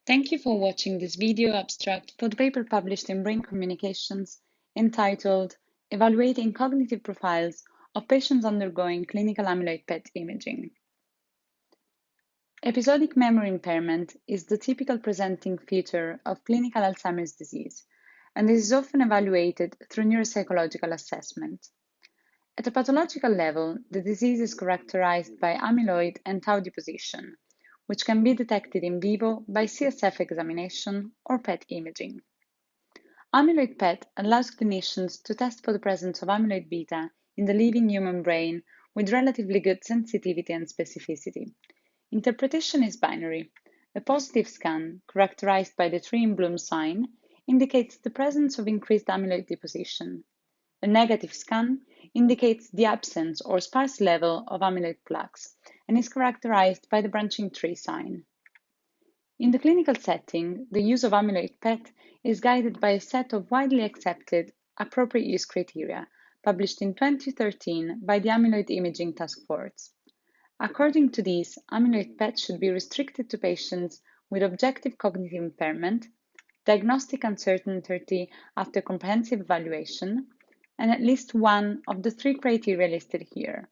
Thank you for watching this video abstract for the paper published in Brain Communications entitled Evaluating Cognitive Profiles of Patients Undergoing Clinical Amyloid-PET Imaging. Episodic memory impairment is the typical presenting feature of clinical Alzheimer's disease, and this is often evaluated through neuropsychological assessment. At a pathological level, the disease is characterized by amyloid and tau deposition, which can be detected in vivo by CSF examination or PET imaging. Amyloid-PET allows clinicians to test for the presence of amyloid beta in the living human brain with relatively good sensitivity and specificity. Interpretation is binary. A positive scan, characterized by the tree in bloom sign, indicates the presence of increased amyloid deposition. A negative scan indicates the absence or sparse level of amyloid plaques and is characterized by the branching tree sign. In the clinical setting, the use of amyloid-PET is guided by a set of widely accepted appropriate use criteria published in 2013 by the Amyloid Imaging Task Force. According to these, amyloid-PET should be restricted to patients with objective cognitive impairment, diagnostic uncertainty after comprehensive evaluation, and at least one of the three criteria listed here.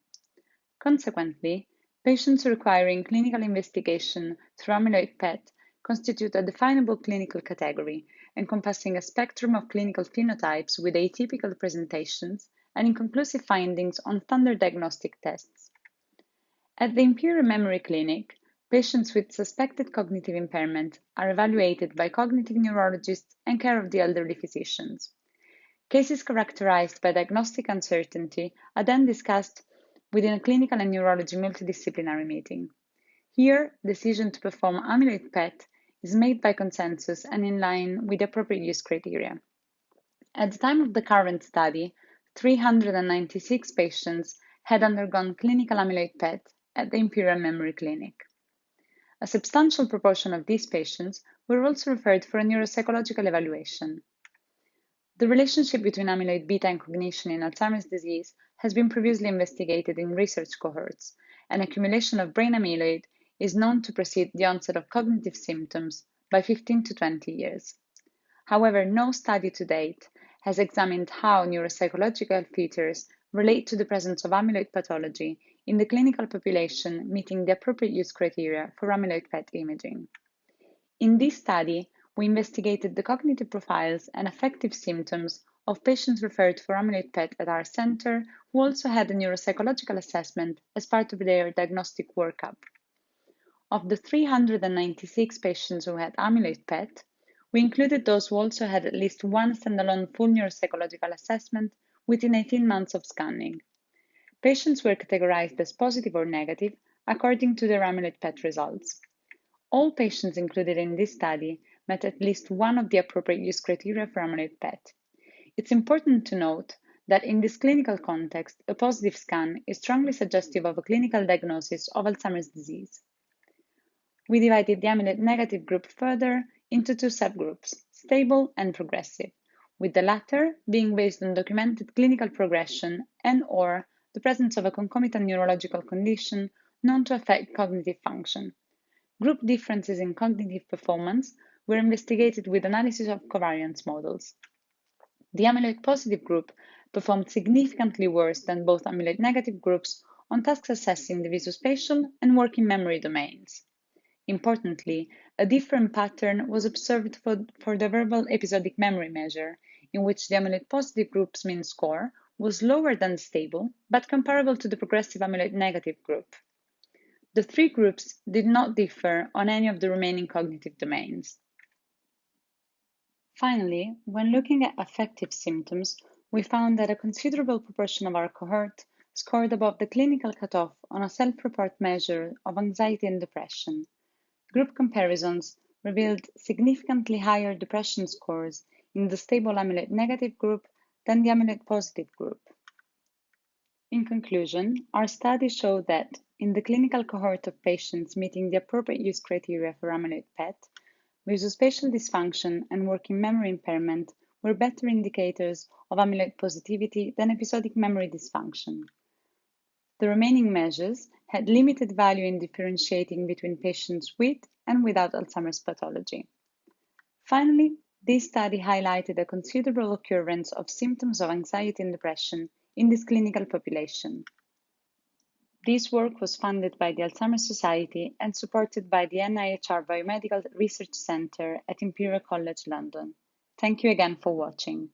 Consequently, patients requiring clinical investigation through amyloid-PET constitute a definable clinical category, encompassing a spectrum of clinical phenotypes with atypical presentations and inconclusive findings on standard diagnostic tests. At the Imperial Memory Clinic, patients with suspected cognitive impairment are evaluated by cognitive neurologists and care of the elderly physicians. Cases characterized by diagnostic uncertainty are then discussed within a clinical and neurology multidisciplinary meeting. Here, decision to perform amyloid-PET is made by consensus and in line with the appropriate use criteria. At the time of the current study, 396 patients had undergone clinical amyloid-PET at the Imperial Memory Clinic. A substantial proportion of these patients were also referred for a neuropsychological evaluation. The relationship between amyloid beta and cognition in Alzheimer's disease has been previously investigated in research cohorts, and accumulation of brain amyloid is known to precede the onset of cognitive symptoms by 15 to 20 years. However, no study to date has examined how neuropsychological features relate to the presence of amyloid pathology in the clinical population meeting the appropriate use criteria for amyloid-PET imaging. In this study, we investigated the cognitive profiles and affective symptoms of patients referred for amyloid-PET at our center who also had a neuropsychological assessment as part of their diagnostic workup. Of the 396 patients who had amyloid-PET, we included those who also had at least one standalone full neuropsychological assessment within 18 months of scanning. Patients were categorized as positive or negative according to their amyloid-PET results. All patients included in this study met at least one of the appropriate use criteria for amyloid-PET. It's important to note that in this clinical context, a positive scan is strongly suggestive of a clinical diagnosis of Alzheimer's disease. We divided the amyloid-negative group further into two subgroups, stable and progressive, with the latter being based on documented clinical progression and/or the presence of a concomitant neurological condition known to affect cognitive function. Group differences in cognitive performance were investigated with analysis of covariance models. The amyloid-positive group performed significantly worse than both amyloid-negative groups on tasks assessing the visuospatial and working memory domains. Importantly, a different pattern was observed for the verbal episodic memory measure, in which the amyloid-positive group's mean score was lower than stable, but comparable to the progressive amyloid-negative group. The three groups did not differ on any of the remaining cognitive domains. Finally, when looking at affective symptoms, we found that a considerable proportion of our cohort scored above the clinical cutoff on a self-report measure of anxiety and depression. Group comparisons revealed significantly higher depression scores in the stable amyloid-negative group than the amyloid-positive group. In conclusion, our study showed that in the clinical cohort of patients meeting the appropriate use criteria for amyloid-PET, visuospatial dysfunction and working memory impairment were better indicators of amyloid positivity than episodic memory dysfunction. The remaining measures had limited value in differentiating between patients with and without Alzheimer's pathology. Finally, this study highlighted a considerable occurrence of symptoms of anxiety and depression in this clinical population. This work was funded by the Alzheimer's Society and supported by the NIHR Biomedical Research Centre at Imperial College London. Thank you again for watching.